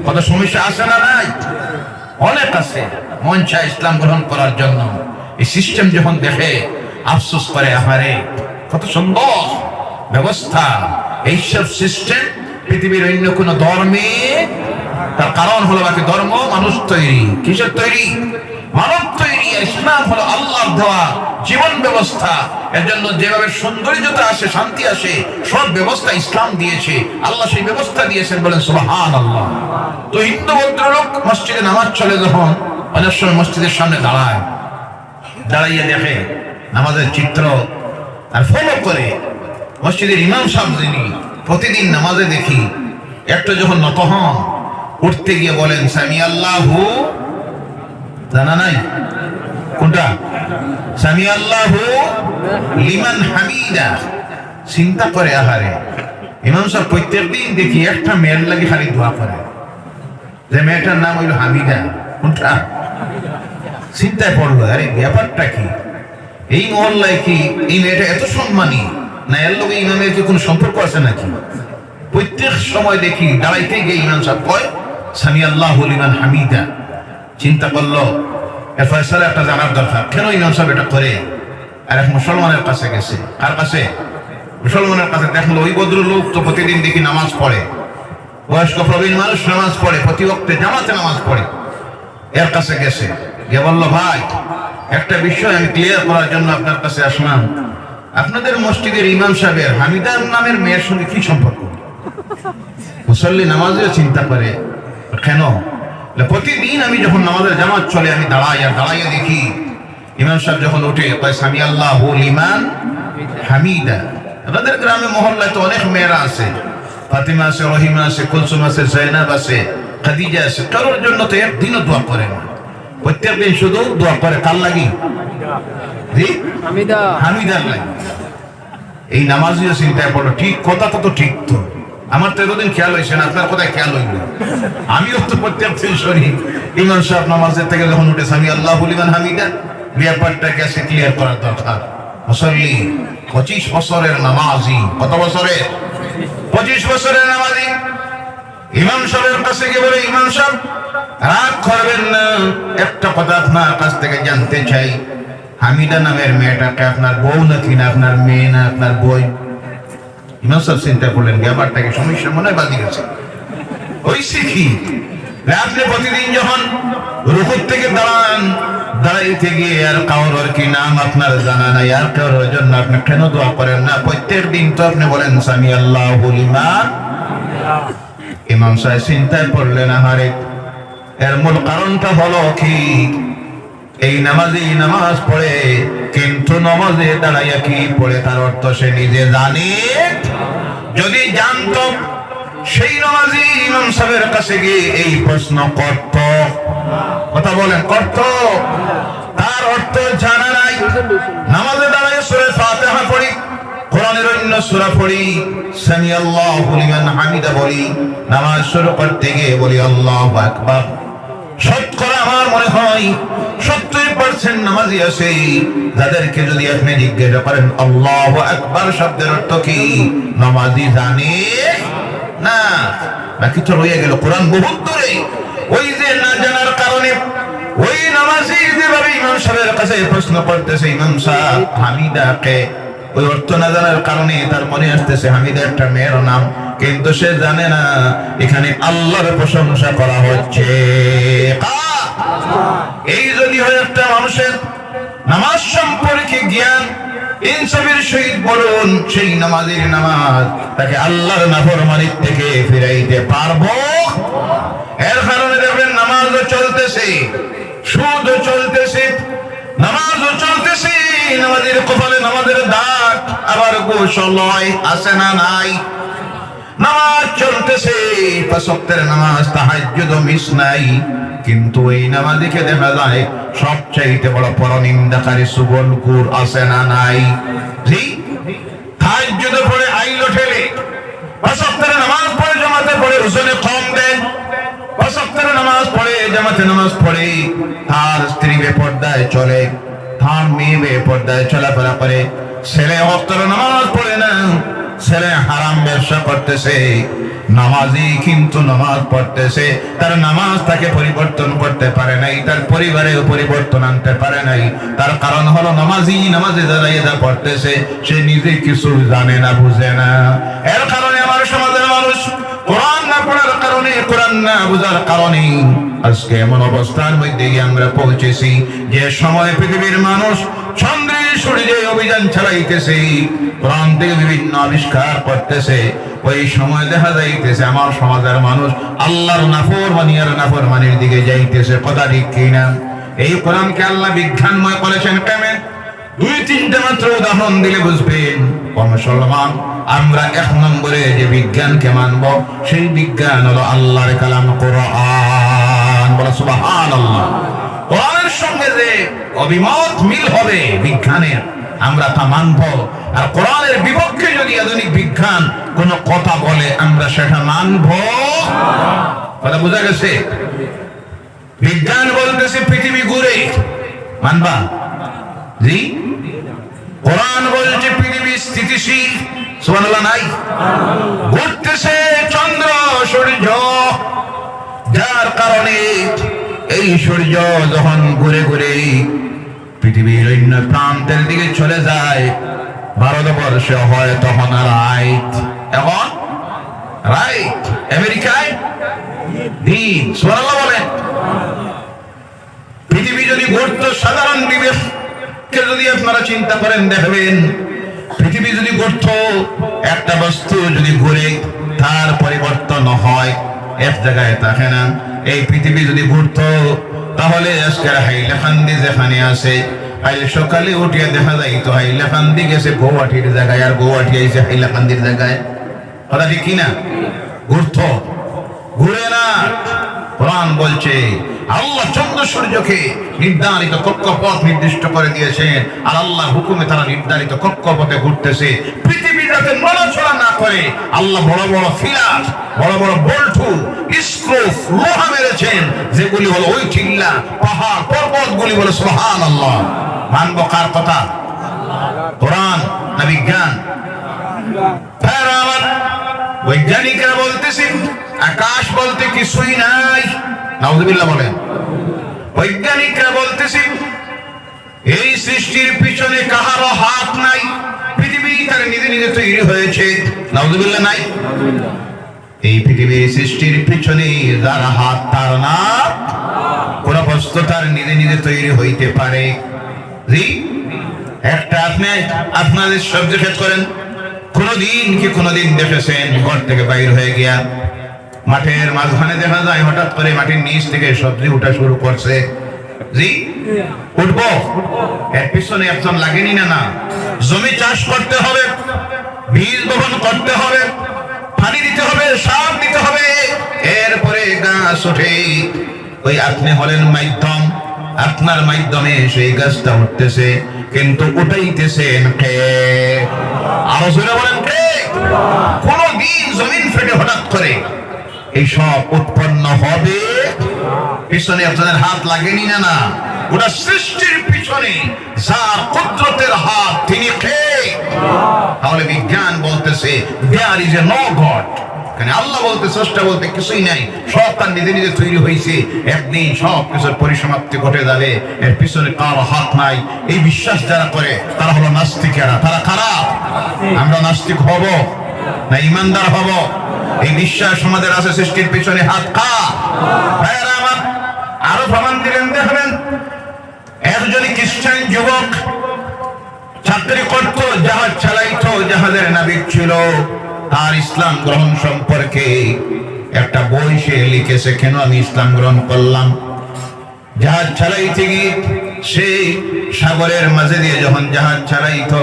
কত সমস্যা আছে না? নাই, অনেক আছে। মন চায় ইসলাম গ্রহণ করার জন্য, এই সিস্টেম যখন দেখে আফসোস করে, আহারে কত সুন্দর ব্যবস্থা। এইসব সিস্টেম পৃথিবীর অন্য কোন ধর্মে, তার কারণ হলো বাকি ধর্ম মানুষ তৈরি। কিসের তৈরি? মানব তৈরি। ইসলাম হলো আল্লাহর দেওয়া জীবন ব্যবস্থা। এর জন্য যেভাবে সৌন্দর্যতা আসে, শান্তি আসে, সব ব্যবস্থা ইসলাম দিয়েছে। আল্লাহ সেই ব্যবস্থা দিয়েছেন, বলেন সুবহানাল্লাহ। তো হিন্দু ভদ্রলোক মসজিদে নামাজ চলে, যখন অনেক সময় মসজিদের সামনে দাঁড়াইয়া দেখে নামাজের চিত্র আর ফলো করে। মসজিদের ইমাম সাহেব যিনি প্রতিদিন নামাজে দেখি, একটু যখন নত হন, উঠতে গিয়ে বলেন সামি আল্লাহু, জানা নাই কোনটা? সামি আল্লাহু লিমান হামিদা। চিন্তা করে, আহারে ইমাম সাহেব প্রত্যেকদিন দেখি একটা মেয়ের লাগে খালি দোয়া করে, যে মেয়েটার নাম হইল হামিদা। কোনটা? চিন্তায় পড়লো, আরে ব্যাপারটা কি? এই মহল্লায় কি এই মেয়েটা এত সম্মানী, না এর লোক ইমামের কি কোনো সম্পর্ক আছে নাকি? প্রত্যেক সময় দেখি দাঁড়াইতে গিয়ে ইমাম সাহেব কয় সামি আল্লাহু লিমান হামিদা। চিন্তা করলো এর ফয়সালা একটা জানার দরকার, কেন ইমাম সাহেব এটা করে। আর এক মুসলমানের কাছে গেছে। কার কাছে? মুসলমানের কাছে। দেখলো ওই ভদ্রলোক তো প্রতিদিন দেখি নামাজ পড়ে, বয়স্ক প্রবীণ মানুষ, নামাজ পড়ে, প্রতি ওয়াক্তে জামাতে নামাজ পড়ে। এর কাছে গেছে, গিয়ে বললো ভাই একটা বিষয় আমি ক্লিয়ার করার জন্য আপনার কাছে আসলাম। আপনাদের মসজিদের ইমাম সাহেবের হামিদার নামের মেয়ের সঙ্গে কি সম্পর্ক? মুসল্লি নামাজে চিন্তা করে, কেন? প্রতিদিন আমি যখন নামাজের জামাত চলে আমি দাঁড়াইয়া দেখি ইমাম সাহেব যখন উঠে কয় সামি আল্লাহু লিমান হামিদা। আমাদের গ্রামে মহল্লায় তো অনেক মেয়েরা আছে, ফাতিমা আছে, রহিমা আছে, কুলসুম আছে, জাইনাব আছে, খাদিজা আছে। কারোর জন্য তো একদিনও দোয়া করে না, প্রত্যেকদিন শুধু দোয়া করে কার লাগি? হামিদার লাগি। এই নামাজিও চিন্তায় পড়লো, ঠিক কথা তো ঠিক। তো আমার তো এতদিন খেয়াল হয়েছে না, আপনার কোথায় খেয়াল হইল? আমিও তো প্রত্যেকদিন শুনি ইমাম সাহেব নামাজের থেকে যখন উঠে সামি আল্লাহু লিমান হামিদা। ব্যাপারটা কাছে ক্লিয়ার করার দরকার। মুসল্লি 25 বছরের নামাজি। কত বছরের? 25 বছরের নামাজি। ইমাম সাহেবের কাছে গিয়ে বলে, ইমাম সাহেব রাগ করবেন না, একটা কথা আপনার কাছ থেকে জানতে চাই, হামিদা নামের মেয়েটাকে আপনার বউ নাকি না আপনার মেয়ে না আপনার বই? ইমাম সাহেব চিন্তা করলেন, ব্যাপারটাকে সমস্যা মনে হয় বাজি গেছে। ওই শিখি আপনি প্রতিদিন যখন রুকুর থেকে দাঁড়াইতে গিয়ে আর কারোর কি নাম আপনার জানা নাই, আর কারোর জন্য আপনি কেন দোয়া করেন না? প্রত্যেক দিন তো আপনি বলেন সামি আল্লাহু লিমান। ইমাম সাহেব চিন্তায় পড়লেন, আহারে এর মূল কারণটা হলো কি, এই নামাজি নামাজ পড়ে কিন্তু নামাজে দাঁড়াইয়া কি পড়ে তার অর্থ সে নিজে জানে। যদি জানতো সেই নামাজি ইমাম সাহেবের কাছে গিয়ে এই প্রশ্ন করত, কথা বলেন করত, তার অর্থ জানা নাই। নামাজে দাঁড়ায় সূরা ফাতিহা পড়ি, কোরআনের সূরা পড়ি, সামি আল্লাহু লিমান হামিদা বলি, নামাজ শুরু করতে গিয়ে বলি আল্লাহু আকবার। শতকরা আমার মনে হয় 70% নামাজি আছে যাদেরকে যদি আপনি জিজ্ঞাসা করেন আল্লাহু আকবার শব্দের অর্থ কি, নামাজি জানে না। বাকি তো রয়ে গেল কোরআন বহুত দূরে। ওই যে না জানার কারণে ওই নামাজি যেভাবে ইমাম সাহেবের কাছে প্রশ্ন করতেছে, ইমাম সাহেব হামিদাকে, ওই অর্থ না জানার কারণে তার মনে আসতেছে হামিদা একটা মেয়ের নাম, কিন্তু সে জানে না এখানে আল্লাহর প্রশংসা করা হচ্ছে। এই যদি হয় একটা মানুষের নামাজ সম্পর্কে জ্ঞান, ইনসাফের সহিত বলুন, সেই নামাজের নামাজ তাকে আল্লাহর নাফরমানি থেকে ফিরাইতে পারবো। এর কারণে দেখবেন নামাজও চলতেছে, সুদও চলতেছে, নামাজও চলতেছে, নামাজের কপালে নামাজের দাগ, আবার গোসলয় আছে না নাই, নামাজ চলতেছে, 5 ওয়াক্তের নামাজ তাহাজ্জুদও মিস নাই, কিন্তু এই নামাজীকে দেখা যায় সবচাইতে বড় পরনিন্দাকারী সুবলকুর আছে না নাই। জি, তাহাজ্জুদ পড়ে আইলো ঠেলে, 5 ওয়াক্তের নামাজ পড়ে জামাতে পড়ে ওজনে কম দেন, 5 ওয়াক্তের নামাজ পড়ে জামাতে নামাজ পড়ে, তার স্ত্রী বেপরদায় চলে, তার মেয়ে বেপরদায় চলাফেরা করে, ছেলে ওয়াক্তের নামাজ পড়ে না, ছেলে হারাম ব্যবসা করতেছে, নামাজি কিন্তু নামাজ পড়তেছে, তার নামাজ তাকে পরিবর্তন করতে পারে নাই, তার পরিবারেও পরিবর্তন আনতে পারে নাই। তার কারণ হলো নামাজি নামাজে দাঁড়িয়ে পড়তেছে, সে নিজে কিছু জানে না, বুঝে না। এর কারণে আমার সমাজের মানুষ কোরআন না পড়ার কারণে, কোরআন না বুঝার কারণে আজকে এমন অবস্থার মধ্যে গিয়ে আমরা পৌঁছেছি যে সময় পৃথিবীর মানুষ চন্দ্রে সূর্যে অভিযান চালাইতেছে, কোরআন থেকে বিভিন্ন আবিষ্কার করতেছে, ওই সময় দেখা যাইতেছে আমার সমাজের মানুষ আল্লাহর নাফরমানির দিকে যাইতেছে। কথা ঠিক কিনা? এই কোরআনকে আল্লাহ বিজ্ঞানময় করেছেন কেমন? 2-3টা মাত্র উদাহরণ দিলে বুঝবেন। মুসলমান আমরা 1 নম্বরে যে বিজ্ঞানকে মানব, সেই বিজ্ঞান হলো আল্লাহর কালাম কোরআন। বলা সুবহানাল্লাহ। কোরআনের সঙ্গে যে অভিমত মিল হবে বিজ্ঞানের, আমরা তা মানব। আর কোরআনের বিপক্ষে যদি আধুনিক বিজ্ঞান কোন কথা বলে, আমরা সেটা মানব। কথা বোঝা গেছে? বিজ্ঞান বলতেছে পৃথিবী ঘুরে, মানবা? জি। কোরআন বলছে পৃথিবী স্থিতিশীল, সুবহানাল্লাহ নাই, ঘুরতেছে চন্দ্র সূর্য, যার কারণে এই সূর্য যখন ঘুরে ঘুরে পৃথিবীর অন্য প্রান্তের দিকে চলে যায়, ভারতবর্ষে হয় তখন রাইট, এখন রাইট, আমেরিকায় দিন। সুবহানাল্লাহ বলেন। পৃথিবী যদি ঘুরতো সাধারণ বিবেককে যদি আপনারা চিন্তা করেন, দেখবেন পৃথিবী যদি ঘুরতো, একটা বস্তু যদি ঘুরে তার পরিবর্তন হয়, এক জায়গায় থাকে না। এই পৃথিবী যদি ঘুরতো তাহলে আজকের হাইলাকান্দি যেখানে আছে, আজ সকালে উঠিয়ে দেখা যাইতো হাইলাকান্দি গেছে গৌহাটির জায়গায়, আর গৌহাটি আইছে হাইলাকান্দির জায়গায়। কথা ঠিক কিনা? ঘুরতো, ঘুরে না। কোরআন বলছে আল্লাহ চন্দ্র সূর্যকে নির্ধারিত কক্ষপথ নির্দিষ্ট করে দিয়েছেন, আর আল্লাহর হুকুমে তারা নির্ধারিত কক্ষপথে ঘুরতেছে। পৃথিবী যাতে নড়াচড়া না করে আল্লাহ বড় বড় ফিলার, বড় বড় বল্টু, স্ক্রুপ, লোহা মেরেছেন, যেগুলি হলো ওই টিল্লা, পাহাড়, পর্বতগুলি বলে সুবহানাল্লাহ। মানব কার কথা? কোরআন না বিজ্ঞান? বৈজ্ঞানিকরা বলতেছেন আকাশ বলতে কিছুই নাই, নাউযুবিল্লাহ বলেন। বৈজ্ঞানিকরা বলতেছেন এই সৃষ্টির পিছনে কাহারও হাত নাই, পৃথিবী তার নিজে নিজে তৈরি হয়েছে, নাউযুবিল্লাহ নাই। এই পৃথিবীর সৃষ্টির পিছনে যার হাত, তার না কোন বস্তু তার নিজে নিজে তৈরি হইতে পারে। জি, একটা আপনি আপনাদের সবজি খেত করেন, কোনদিন দেখেছেন ঘর থেকে বাইর হয়ে গিয়া মাঠের মাঝখানে দেখা যায় হঠাৎ করে মাটির নিচ থেকে সবজি উঠা শুরু করছে? জি, উঠবো। এর পিছনে একজন লাগেনি না? না, জমি চাষ করতে হবে, বীজ বপন করতে হবে, পানি দিতে হবে, সার দিতে হবে, এরপরে গাছ ওঠে। ওই আপনি হলেন মাধ্যম, আপনার মাধ্যমে সেই গাছটা উঠতেছে, কিন্তু উঠাইতেছেন কে? আরো জোরে বলেন কে? কোন দিন জমিন ফেটে হঠাৎ করে এই সব উৎপন্ন হবে? পিছনে আপনাদের হাত লাগেনি না? না, ওটা সৃষ্টির পিছনে যার কুদরতের হাত, তিনি কে? তাহলে বিজ্ঞান বলতেছে there is a no God. কারণ আল্লাহ বলতে, স্রষ্টা বলতে কিছুই নাই, সব তার নিজে নিজে তৈরি হয়েছে, একদিন সব কিছুর পরিসমাপ্তি ঘটে যাবে, এর পিছনে কারো হাত নাই। এই বিশ্বাস যারা করে তারা হলো নাস্তিকেরা। তারা খারাপ। আমরা নাস্তিক হব না ইমানদার হব? এই বিশ্বাস আমাদের আছে সৃষ্টির পিছনে হাত কার? ভাইয়েরা আমার, আরো প্রমাণ দিলেন। দেখবেন একজন খ্রিস্টান যুবক চাকরি করত, জাহাজ চালাইতো, জাহাজের নাবিক ছিল। তার ইসলাম গ্রহণ সম্পর্কে একটা বই সে লিখেছে, কেন আমি ইসলাম গ্রহণ করলাম। জাহাজ চালাইতে গিয়ে সেই সাগরের মাঝে দিয়ে যখন জাহাজ চালাইতো,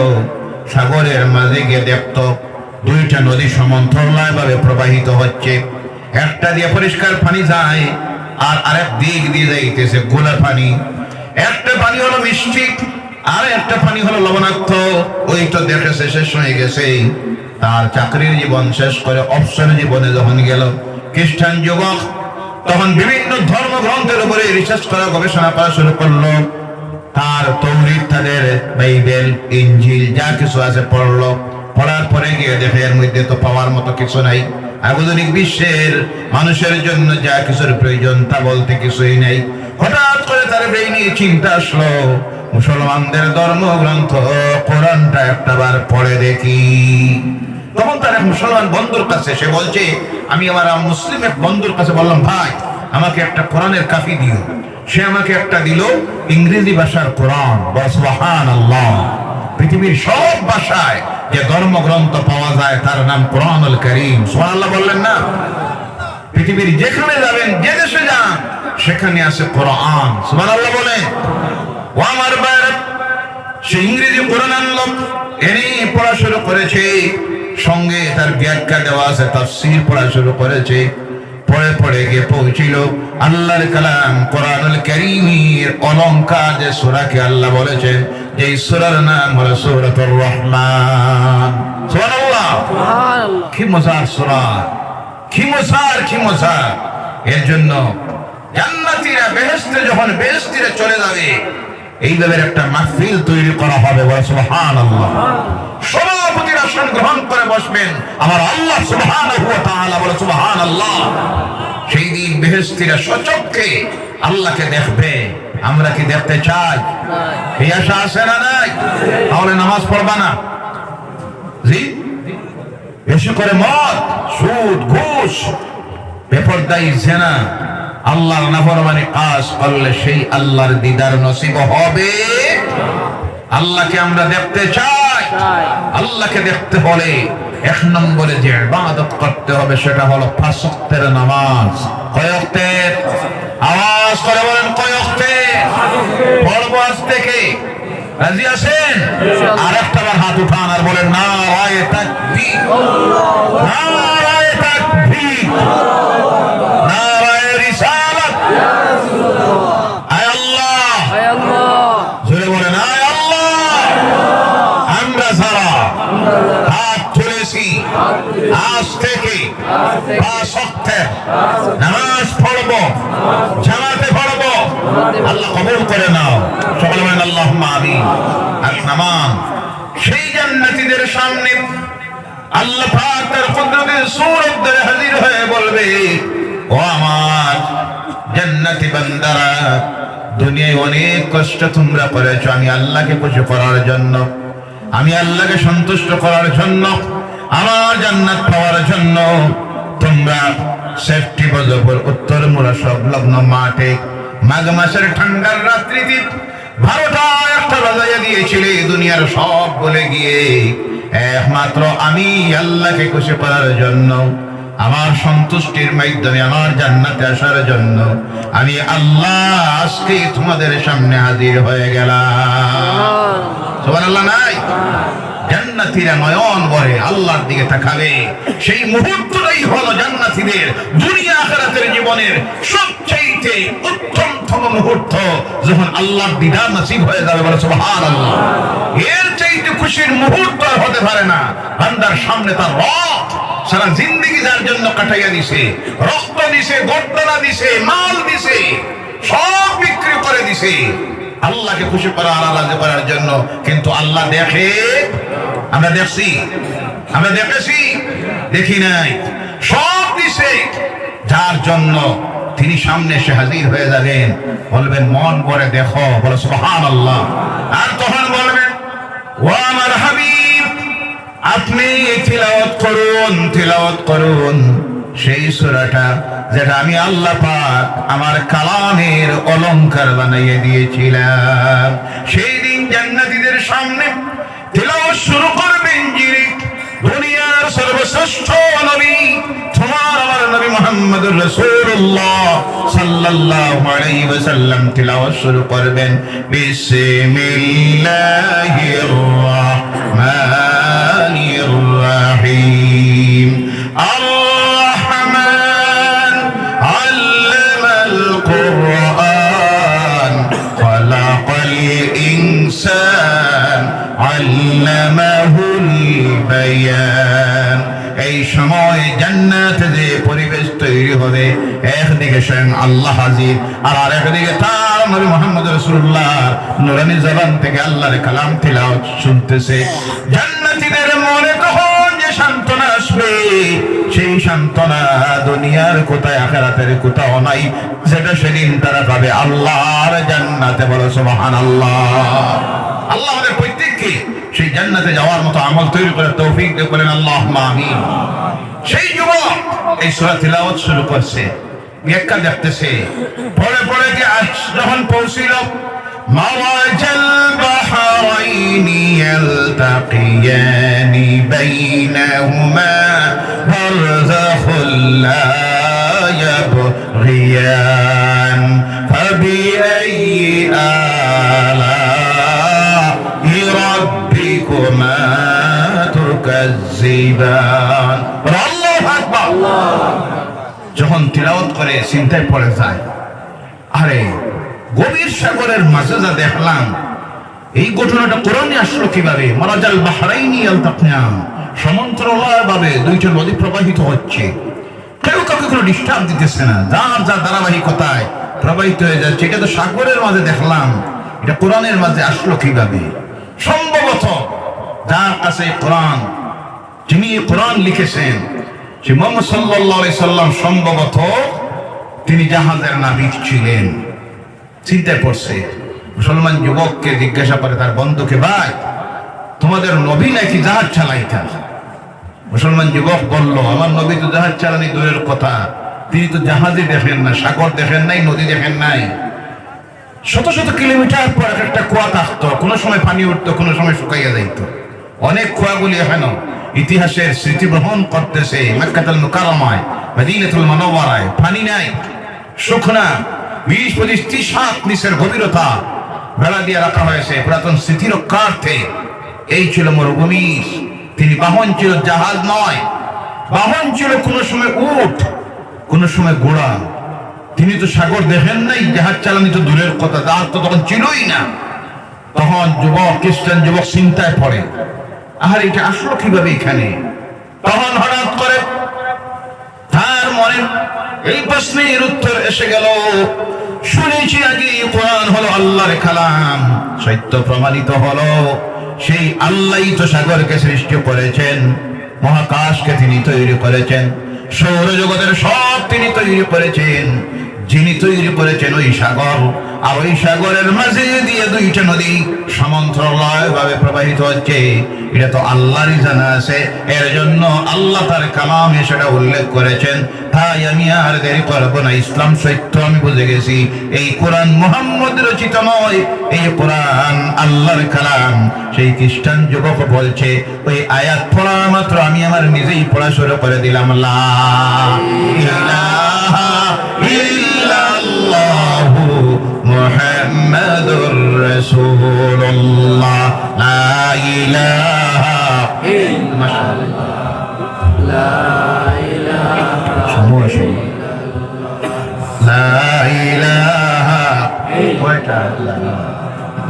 সাগরের মাঝে গিয়ে দেখতো দুইটা নদী সমান্তরাল ভাবে প্রবাহিত হচ্ছে। একটা দিয়ে পরিষ্কার পানি যায়, আর আরেক দিক দিয়ে যাইতেছে গোলা পানি। একটা পানি হলো মিষ্টি, আর একটা পানি হলো লবণাক্ত। ওই তো দেখেছে শেষ হয়ে গেছে। তার চাকরির জীবন শেষ করে অবসর জীবনে যখন গেল, খ্রিস্টান যুবক তখন বিভিন্ন ধর্মগ্রন্থের উপরে রিসার্চ করা, গবেষণা করা শুরু করলো। তার তৌরিত, তাদের বাইবেল, ইনজিল যা কিছু আছে পড়লো। পড়ার পরে গিয়ে দেখে এর মধ্যে তো পাওয়ার মতো কিছু নাই। আধুনিক বিশ্বের মানুষের জন্য যা কিছুর প্রয়োজন তা বলতে কিছুই নাই। হঠাৎ করে তার ব্রেইনে চিন্তা আসলো, মুসলমানদের ধর্মগ্রন্থ কোরআনটা একটাবার পড়ে দেখি। তখন তার এক মুসলমান বন্ধুর কাছে সে বলছে, আমি আমার মুসলিম এক বন্ধুর কাছে বললাম, ভাই আমাকে একটা কোরআনের কাফি দিও। সে আমাকে একটা দিল, ইংরেজি ভাষার কোরআন। সুবহানাল্লাহ। পৃথিবীর সব ভাষায় যে ধর্মগ্রন্থ পাওয়া যায় তার নাম কোরআনুল কারীম। সুবহানাল্লাহ বললেন না? পৃথিবীর যেখানে যাবেন, যে দেশে যান, সেখানে আছে কোরআন। সুবহানাল্লাহ বলেন। ও আমার ভাইরা, সে ইংরেজি কোরআন আনলো, এনে পড়া শুরু করেছে। সঙ্গে তার ব্যাখ্যা দেওয়া আছে, তাফসীর পড়া শুরু করেছে। পড়ে পড়ে গিয়ে পৌঁছিল আল্লাহর কালাম কোরআনুল কারীমের অলংকার যে সূরাকে আল্লাহ বলেছেন, যে সূরার নাম হলো সূরাতুর রহমান। সুবহানাল্লাহ। কি মজার সূরা, কি মজার, কি মজার। এর জন্য জান্নাতীরা বেহেশতে যখন বেহেশতে চলে যাবে, এইভাবে একটা মাহফিল তৈরি করা হবে। বলে সুবহানাল্লাহ। সভাপতির আসন গ্রহণ করে বসবেন আমার আল্লাহ সুবহানাহু ওয়া তাআলা। বলে সুবহানাল্লাহ। সেই দিন বেহেশতীরা সচক্ষে আল্লাহকে দেখবে। আমরা কি দেখতে চাই? এই আশা আছে না নাই? তাহলে নামাজ পড়বা না? জি, বেশি করে মদ, সুদ, ঘুষ, বেপরদায়ী জিনা, আল্লাহর নাফরমানি কাজ করলে সেই আল্লাহর দিদার নসিব হবে। আল্লাহকে আমরা দেখতে চাই। আল্লাহকে দেখতে হলে এক নম্বরে যে ইবাদত করতে হবে সেটা হলো 5 ওয়াক্তের নামাজ। কয় ওয়াক্তের? আওয়াজ করে বলেন, কয় ওয়াক্তের? পড়বো আজ থেকে। রাজি আছেন? আর একটাবার হাত উঠান আর বলেন নারায়ে তাকবীর, নারায়ে তাকবীর, নারায়ে রিসালাত। আয় আল্লাহ, আয় আল্লাহ। জোরে বলেন আয় আল্লাহ। আমরা যারা হাত তুলেছি আজ থেকে 5 ওয়াক্তের নামাজ পড়বো, জামাতে পড়বো। আল্লাহ কবুল করে নাও। সকলে বলেন আল্লাহুম্মা আমিন। আর নামাজ সেই জান্নাতীদের সামনে আল্লাহ পাক তার কুদরতের সূরত ধরে হাজির হয়ে বলবে, ও আমার জান্নাতি বান্দারা, দুনিয়ায় অনেক কষ্ট তোমরা করেছো আমি আল্লাহকে খুশি করার জন্য, আমি আল্লাহকে সন্তুষ্ট করার জন্য, আমার জান্নাত পাওয়ার জন্য। তোমরা সেফটি বজবর উত্তর মোড়া সংলগ্ন মাঠে মাঘ মাসের ঠান্ডার রাত্রিতে 12টা 1টা বাজাইয়া দিয়েছিলে। দুনিয়ার সব বলে গিয়ে একমাত্র আমি আল্লাহকে খুশি করার জন্য, আমার সন্তুষ্টির মাধ্যমে আমার জান্নাতে আসার জন্য আমি আল্লাহ আজকে তোমাদের সামনে হাজির হয়ে গেলাম। সুবহানাল্লাহ নাই? জান্নাতীরা নয়ন ভরে আল্লাহর দিকে তাকাবে। সেই মুহূর্তটাই হলো জান্নাতীদের দুনিয়া আখিরাতের জীবনের সবচেয়ে উত্তমতম মুহূর্ত যখন আল্লাহর দিদার নসিব হয়ে যাবে, বলে সুবহানাল্লাহ। এর চাইতে খুশির মুহূর্ত আর হতে পারে না। বান্দার সামনে তার রব সারা জিন্দেগি যার জন্য কাটাইয়া দিছে, রক্ত দিছে, গর্দনা দিছে, মাল দিছে, সব বিক্রি করে দিছে আল্লাহকে খুশি করার, রাজি করার জন্য। কিন্তু আল্লাহ দেখে, আমরা দেখছি, আমরা দেখেছি, দেখি নাই, সব দিছে যার জন্য তিনি সামনে এসে হাজির হয়ে যাবেন, বলবেন মন ভরে দেখো, বলে সুবহানাল্লাহ। আর তখন বলবেন ও আমার হাবিব, আপনি তিলাওয়াত করুন, তিলাওয়াত করুন সেই সূরাটা যেটা আমি আল্লাহ পাক আমার কালামের অলংকার বানাইয়ে দিয়েছিলাম। সেই দিন জান্নাতীদের সামনে তিলাওয়াত শুরু করবেন যিনি দুনিয়ার সর্বশ্রেষ্ঠ নবী, তোমার আমার নবী মুহাম্মদুর রাসূলুল্লাহ সাল্লাল্লাহু আলাইহি ওয়াসাল্লাম তিলাওয়াত শুরু করবেন বিসমিল্লাহির রাহমানির রাহিম। আর-রাহমান আল্লামাল কুরআন খালাকাল ইনসান আল্লামাহুল বায়ান। এই সময় জান্নাতে যে পরিবেশ তৈরি হবে, একদিকে স্বয়ং আল্লাহ হাজির, আর আরেকদিকে তার নবী মুহাম্মদ রাসূলুল্লাহ নূরানী জবান থেকে আল্লাহর কালাম তিলাওয়াত শুনতেছে। জান্নাতীদের মনে তখন যে সান্ত্বনা আসবে, সেই সান্ত্বনা দুনিয়ার কোথায় আখিরাতের কোথাও নাই, যেটা সেদিন তারা পাবে আল্লাহর জান্নাতে, বলো সুবহানাল্লাহ। আল্লাহ আমাদের প্রত্যেককে সেই জান্নাতে যাওয়ার মতো আমল তৈরি করে তৌফিক দিয়ে বলেন আল্লাহুম্মা আমিন। সেই যুবক এই সূরা তিলাওয়াত শুরু করছে, ব্যাখ্যা দেখতেছে, পরে পরে যে আজ যখন পৌঁছিল মাওয়াজাল বাহরাইনি ইয়ালতাকিয়ানি বাইনাহুমা বারযাখুল লা ইয়াবগিয়ান ফাবিআইয়ি আলা'i রাব্বিকুমা তুকাজ্জিবান। আল্লাহু আকবার। যখন তিলাওয়াত করে চিন্তায় পড়ে যায়, আরে গভীর সাগরের মাঝে যা দেখলাম, এই ঘটনাটা কোরআনে আসলো কিভাবে? মারাজাল বাহরাইনি ইয়ালতাকিয়ান, সমান্তরালভাবে দুইটা নদী প্রবাহিত হচ্ছে, কেউ কাউকে কোনো ডিস্টার্ব দিতেছে না, যার যার ধারাবাহিকতায় প্রবাহিত হয়ে যাচ্ছে। এটা তো সাগরের মাঝে দেখলাম, এটা কোরআনের মাঝে আসলো কিভাবে? সম্ভবত যার কাছে কোরআন, যিনি কোরআন লিখেছেন, সে মুহাম্মদ সাল্লাল্লাহু আলাইহি সাল্লাম, সম্ভবত তিনি জাহাজের নাবিক ছিলেন। চিন্তায় পড়ছে, মুসলমান যুবককে জিজ্ঞাসা করে তার বন্ধুকে, ভাই তোমাদের নবী নাকি জাহাজ চালাইতেন? মুসলমান যুবক বলল, আমার নবী তো জাহাজ চালানি দূরের কথা, তিনি তো জাহাজই দেখেন না, সাগর দেখেন নাই, নদী দেখেন নাই। শত শত কিলোমিটার পর একটা কুয়া থাকতো, কোনো সময় পানি উঠতো, কোনো সময় শুকাইয়া যাইত। অনেক কুয়াগুলি এখনো ইতিহাসের স্মৃতি বহন করতেছে। মক্কাতুল মুকাররমায়, মদিনাতুল মুনাওয়ারায় পানি নাই, শুকনা 20-25 হাত নিচের গভীরতা, বেড়া দিয়ে রাখা হয়েছে পুরাতন স্মৃতি রক্ষার্থে। এই ছিল মরুভূমি। তিনি বাহন ছিল জাহাজ নয়, বাহন ছিল কোনো সময় উট, কোনো সময় ঘোড়া। তিনি তো সাগর দেখেন নাই, জাহাজ চালানি তো দূরের কথা, জাহাজ তো তখন ছিলই না। তখন যুবক, খ্রিস্টান যুবক চিন্তায় পড়ে, আর এটা আসলো কিভাবে এখানে? তখন হঠাৎ করে তার মনে এই প্রশ্নের উত্তর এসে গেল, শুনেছি আগে কোরআন হলো আল্লাহর কালাম, সত্য প্রমাণিত হলো সেই আল্লাহই তো সাগরকে সৃষ্টি করেছেন, মহাকাশকে তিনি তৈরি করেছেন, সৌরজগতের সব তিনি তৈরি করেছেন। যিনি তৈরি করেছেন ওই সাগর, আর ওই সাগরের মাঝে দিয়ে দুইটা নদী সমান্তরালভাবে প্রবাহিত হচ্ছে, এটা তো আল্লাহরই জানা আছে। এর জন্য আল্লাহ তার কালামে সেটা উল্লেখ করেছেন। তাই আমি আর দেরি করবো না, ইসলাম সত্য আমি বুঝে গেছি। এই কোরআন মুহাম্মদ রচিত নয়, এই কোরআন আল্লাহর কালাম। সেই খ্রিস্টান যুবক বলছে, ওই আয়াত পড়া মাত্র আমি আমার নিজেই পড়া শুরু করে দিলাম, লা ইলাহা ইল্লাল্লাহু মুহাম্মাদুর রাসূলুল্লাহ, লা ইলাহা ইল্লাল্লাহ, লা ইলাহা কয়টা?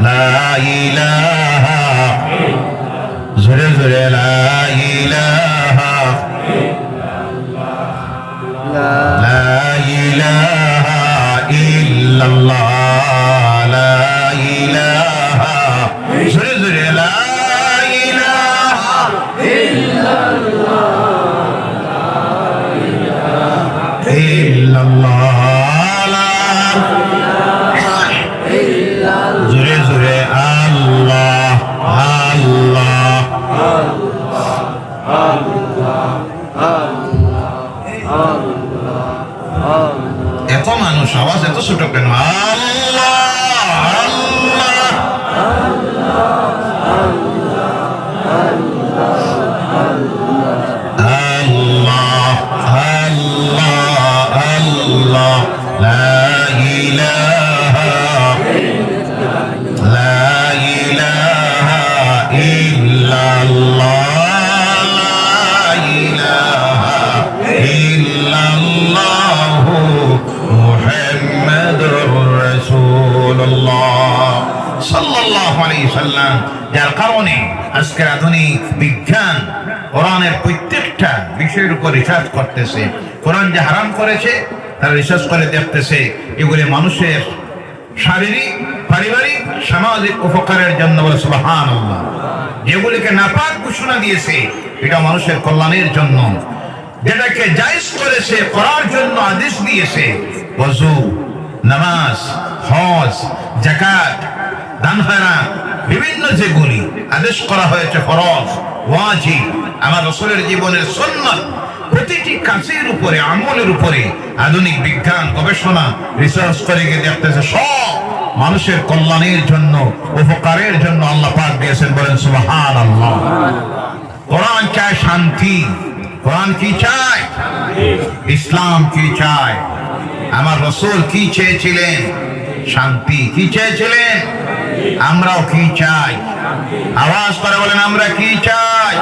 লা ইলাহা, জোরে জোরে লা ইলাহা, লা ইলাহা ইল্লাল্লাহ, লা ইলাহা, জোরে জোরে লা ইলাহা ইল্লাল্লাহ, জোরে জোরে আল্লাহ আল্লাহ। এত মানুষ, আওয়াজ এত ছোট কেন? আল্লাহ আল্লাহ আল্লাহ আল্লাহ আল্লাহ, লা ইলাহা লা ইলাহা ইল্লাল্লাহ, লা ইলাহা ইল্লাল্লাহ মুহাম্মাদুর রাসূলুল্লাহ সাল্লাল্লাহু আলাইহি সাল্লাম। যার কারণে আজকের আধুনিক বিজ্ঞান কোরআনের প্রত্যেকটা বিষয়ের উপর রিসার্চ করতেছে। কোরআন যে হারাম করেছে তারা রিসার্চ করে দেখতেছে এগুলি মানুষের শারীরিক, পারিবারিক, সামাজিক উপকারের জন্য। বলে সুবহানাল্লাহ। যেগুলিকে নাপাক ঘোষণা দিয়েছে এটা মানুষের কল্যাণের জন্য। যেটাকে জায়েজ করেছে করার জন্য আদেশ দিয়েছে, ওযু, নামাজ, হজ, যাকাত, দান খয়রাত, বিভিন্ন যেগুলি আদেশ করা হয়েছে ফরজ, ওয়াজিব, আমার রাসূলের জীবনের সুন্নাত, প্রতিটি কাজের উপরে, আমলের উপরে আধুনিক বিজ্ঞান গবেষণা রিসার্চ করে গিয়ে দেখতেছে সব মানুষের কল্যাণের জন্য, উপকারের জন্য আল্লাহ পাক দিয়েছেন। বলেন সুবহানাল্লাহ। কোরআন চায় শান্তি। কোরআন কি চায়? ইসলাম কি চায়? আমার রাসূল কি চেয়েছিলেন? শান্তি। কি চেয়েছিলেন? আমরাও কি চাই? আওয়াজ করে বলেন, আমরা কি চাই?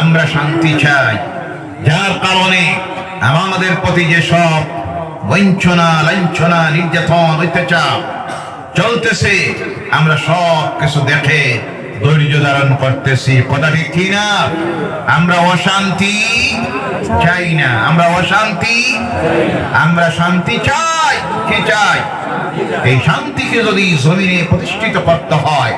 আমরা শান্তি চাই। যার কারণে আমাদের প্রতি যে সব বঞ্চনা, লাঞ্ছনা, নির্যাতন, অত্যাচার চলতেছে আমরা সব কিছু দেখে ধৈর্য ধারণ করতেছি। কথাটি কি না? আমরা অশান্তি চাই না। আমরা অশান্তি, আমরা শান্তি চাই। কি চাই? এই শান্তিকে যদি জমিনে প্রতিষ্ঠিত করতে হয়,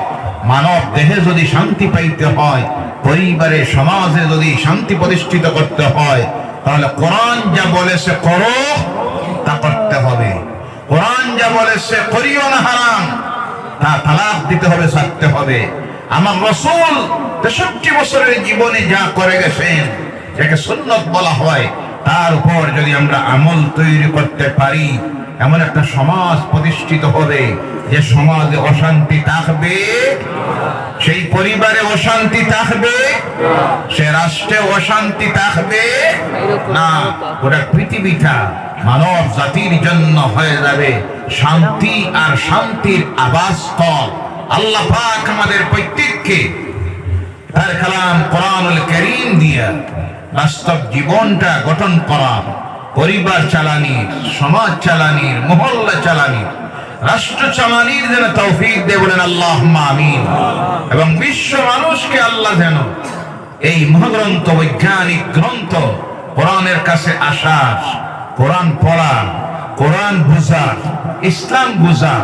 মানব দেহে যদি শান্তি পাইতে হয়, পরিবারে, সমাজে যদি শান্তি প্রতিষ্ঠিত করতে হয়, তাহলে কোরআন যা বলেছে করো তা করতে হবে। কোরআন যা বলেছে করিও না হারাম, তা তালাক দিতে হবে, ছাড়তে হবে। আমার রাসূল ৬৩ বছরের জীবনে যা করে গেছেন, যাকে সুন্নাত বলা হয়, তার উপর যদি আমরা আমল তৈরি করতে পারি, এমন একটা সমাজ প্রতিষ্ঠিত হবে যে সমাজে অশান্তি থাকবে, সেই পরিবারে অশান্তি থাকবে, সে রাষ্ট্রে অশান্তি থাকবে না। ওটা পৃথিবীটা মানব জাতির জন্য হয়ে যাবে শান্তি আর শান্তির আবাসস্থল। আল্লাহ পাক আমাদের প্রত্যেককে তার কালাম কোরআনুল কারীম দিয়ে বাস্তব জীবনটা গঠন করা, পরিবার চালানির, সমাজ চালানির, মহল্লা চালানির, রাষ্ট্র চালানির যেন তৌফিক দেয়। বলেন আল্লাহুম্মা আমিন। এবং বিশ্ব মানুষকে আল্লাহ যেন এই মহাগ্রন্থ, বৈজ্ঞানিক গ্রন্থ কোরআনের কাছে আসার, কোরআন পড়া, কোরআন বুঝা, ইসলাম বুঝা,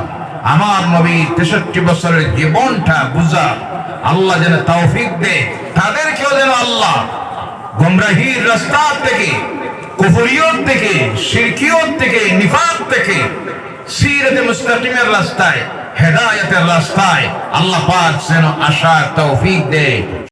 আমার নবীর ৬৩ বছরের জীবনটা বুঝা আল্লাহ যেন তৌফিক দেয়। তাদেরকেও যেন আল্লাহ গোমরাহির রাস্তা থেকে, কুফরিয়ত থেকে, শিরকিয়ত থেকে, নিফাক থেকে সিরাতে মুস্তাকিমের রাস্তায়, হেদায়েতের রাস্তায় আল্লাহ পাক যেন আসার তৌফিক দেয়।